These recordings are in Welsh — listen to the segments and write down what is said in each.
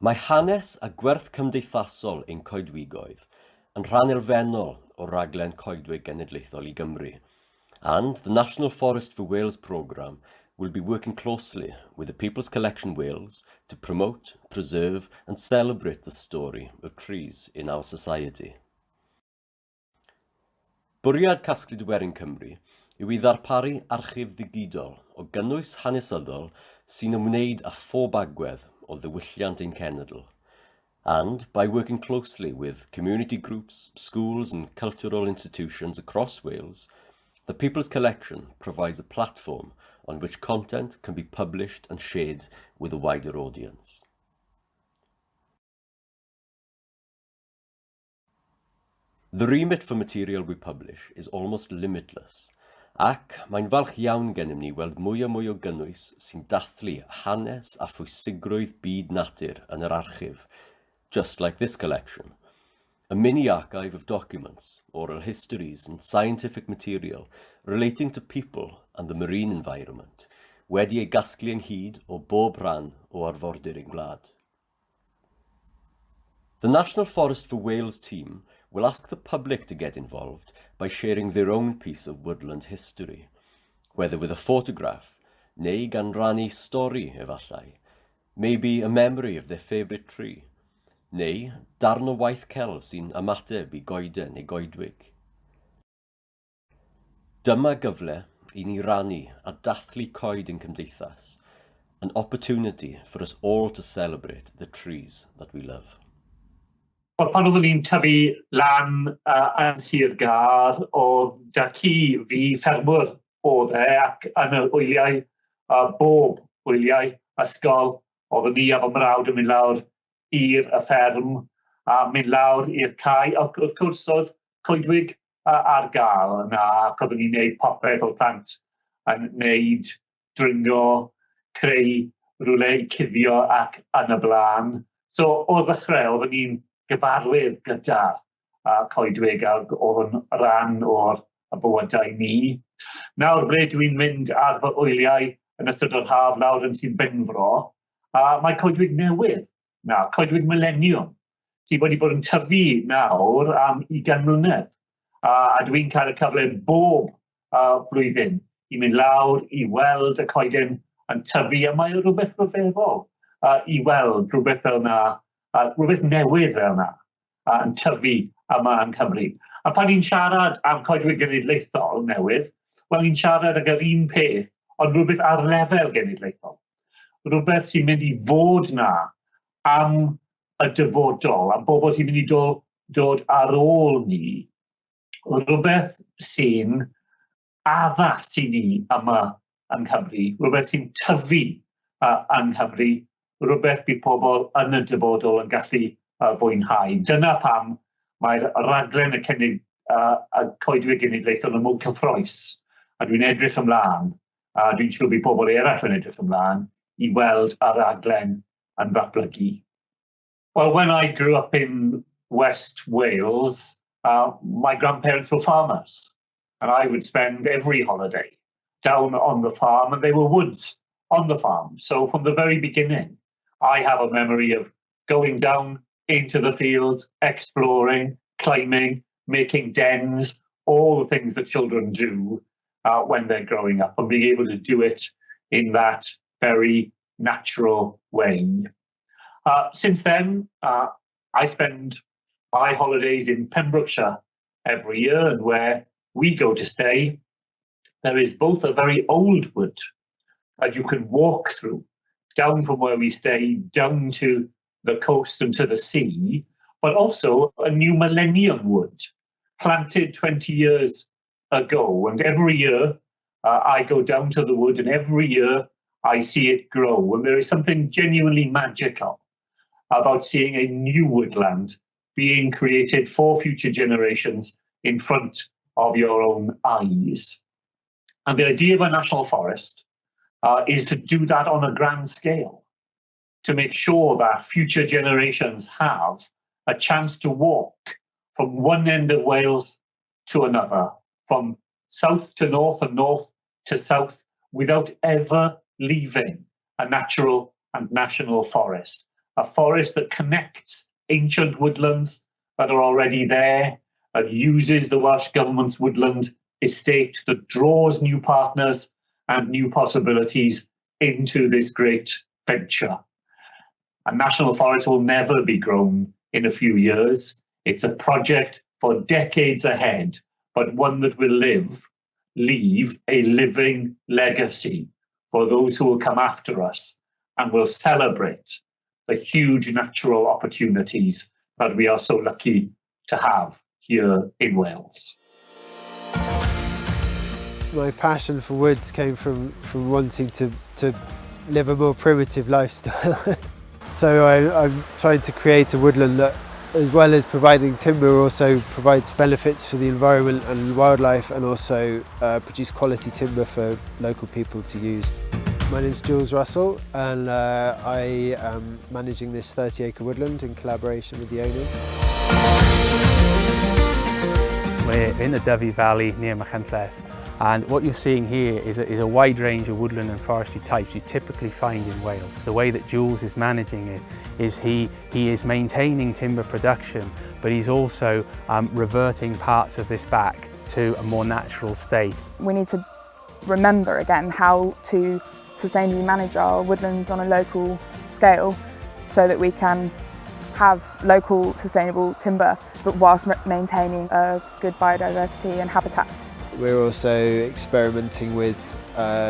Mae hanes a gwerth cymdeithasol ein coedwigoedd yn rhan elfennol o raglen Coedwig Genedlaethol i Gymru, and the National Forest for Wales programme will be working closely with the People's Collection Wales to promote, preserve and celebrate the story of trees in our society. Bwriad Casglyd Werin Cymru yw i ddarparu archif ddigidol o gynnwys hanesyddol sy'n ymwneud â phob agwedd o ddiwylliant ein cenedl. And by working closely with community groups, schools and cultural institutions across Wales, the People's Collection provides a platform on which content can be published and shared with a wider audience. The remit for material we publish is almost limitless, ac mae'n falch iawn gennym ni weld mwy o gynnwys sy'n dathlu hanes a phwysigrwydd byd natur yn yr archif, just like this collection. A mini archive of documents, oral histories and scientific material relating to people and the marine environment, wedi ei gasglu ynghyd o bob rhan o arfordir ein gwlad. The National Forest for Wales team will ask the public to get involved by sharing their own piece of woodland history, whether with a photograph, neu gan rannu stori efallai, maybe a memory of their favourite tree, neu darn o waith celf sy'n ymateb i goeden neu goedwig. Dyma gyfle i ni rannu a dathlu coed ein cymdeithas, an opportunity for us all to celebrate the trees that we love. Wel, pan oeddwn ni'n tyfu lan yn Sir Gar, oedd da ci fi ffermwr oedd ac yn y wyliau, bob wyliau ysgol, oeddwn ni a fy mrawd yn mynd lawr i'r fferm a mynd lawr i'r cae. Wrth gwrs oedd coedwig ar gael yna, ac oeddwn ni'n gwneud popeth o'r plant yn gwneud dringo, creu rhywle i cuddio ac yn y blaen. So o'r ddechrau oeddwn ni'n gyfarwydd gyda coedwig ac oedd yn rhan o'r bywydau ni. Nawr ble dwi'n mynd ar fy wyliau yn ystod yr haf lawr yn Sir Benfro, mae coedwig newydd, coedwig millennium, sydd wedi bod yn tyfu nawr am 20 mlynedd. A dwi'n cael y cyfle bob flwyddyn i mynd lawr i weld y coeden yn tyfu, a mae rhywbeth rhyfeddol i weld rhywbeth fel yna, rhywbeth newydd fel yna yn tyfu yma yn Cymru. A pan ni'n siarad am coedwig genedlaethol newydd, wel ni'n siarad ag yr un peth, ond rhywbeth ar lefel genedlaethol. Rhywbeth sy'n mynd i fod na am y dyfodol, am bobl sy'n mynd i dod ar ôl ni, rhywbeth sy'n addas i ni yma yn Cymru, rhywbeth sy'n tyfu yn Cymru, rhywbeth bydd pobl yn y dyfodol yn gallu fwynhau. Dyna pam mae'r raglen y coedwig genedlaethol yn mwy cyffroes. A dwi'n edrych ymlaen, a dwi'n siŵr bydd pobl eraill yn edrych ymlaen i weld y raglen yn ddatblygu. Well, when I grew up in West Wales, my grandparents were farmers, and I would spend every holiday down on the farm, and they were woods on the farm. So from the very beginning, I have a memory of going down into the fields, exploring, climbing, making dens, all the things that children do when they're growing up, and being able to do it in that very natural way. Since then, I spend my holidays in Pembrokeshire every year, and where we go to stay, there is both a very old wood that you can walk through, down from where we stay, down to the coast and to the sea, but also a new millennium wood, planted 20 years ago. And every year I go down to the wood, and every year I see it grow. And there is something genuinely magical about seeing a new woodland being created for future generations in front of your own eyes. And the idea of a national forest is to do that on a grand scale, to make sure that future generations have a chance to walk from one end of Wales to another, from south to north and north to south, without ever leaving a natural and national forest. a forest that connects ancient woodlands that are already there and uses the Welsh Government's woodland estate that draws new partners and new possibilities into this great venture. A national forest will never be grown in a few years. It's a project for decades ahead, but one that will leave a living legacy for those who will come after us and will celebrate the huge natural opportunities that we are so lucky to have here in Wales. My passion for woods came from wanting to live a more primitive lifestyle. So I'm trying to create a woodland that, as well as providing timber, also provides benefits for the environment and wildlife, and also produce quality timber for local people to use. My name's Jules Russell, and I am managing this 30-acre woodland in collaboration with the owners. We're in the Dyfi Valley near Machynlleth, and what you're seeing here is a wide range of woodland and forestry types you typically find in Wales. The way that Jules is managing it is he is maintaining timber production, but he's also reverting parts of this back to a more natural state. We need to remember again how to sustainably manage our woodlands on a local scale so that we can have local sustainable timber, but whilst maintaining a good biodiversity and habitat. We're also experimenting with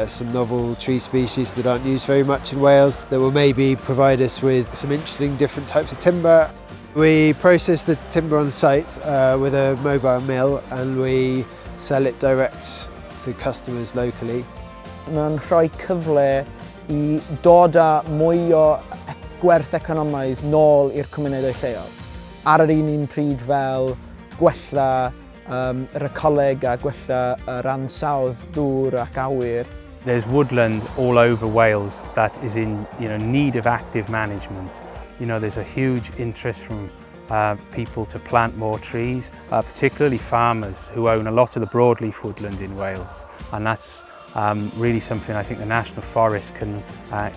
some novel tree species that aren't used very much in Wales that will maybe provide us with some interesting different types of timber. We process the timber on site with a mobile mill, and we sell it direct to customers locally. Mae'n rhoi cyfle I dod â mwy o gwerth economaidd nôl i'r cymunedau lleol. Ar yr un pryd fel gwella yr ecoleg a gwella yr ansawdd dŵr ac awyr. There's woodland all over Wales that is in need of active management. There's a huge interest from people to plant more trees, particularly farmers who own a lot of the broadleaf woodland in Wales, and that's really something I think the National Forest can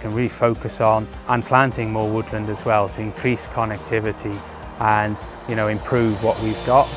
really focus on, and planting more woodland as well to increase connectivity and improve what we've got.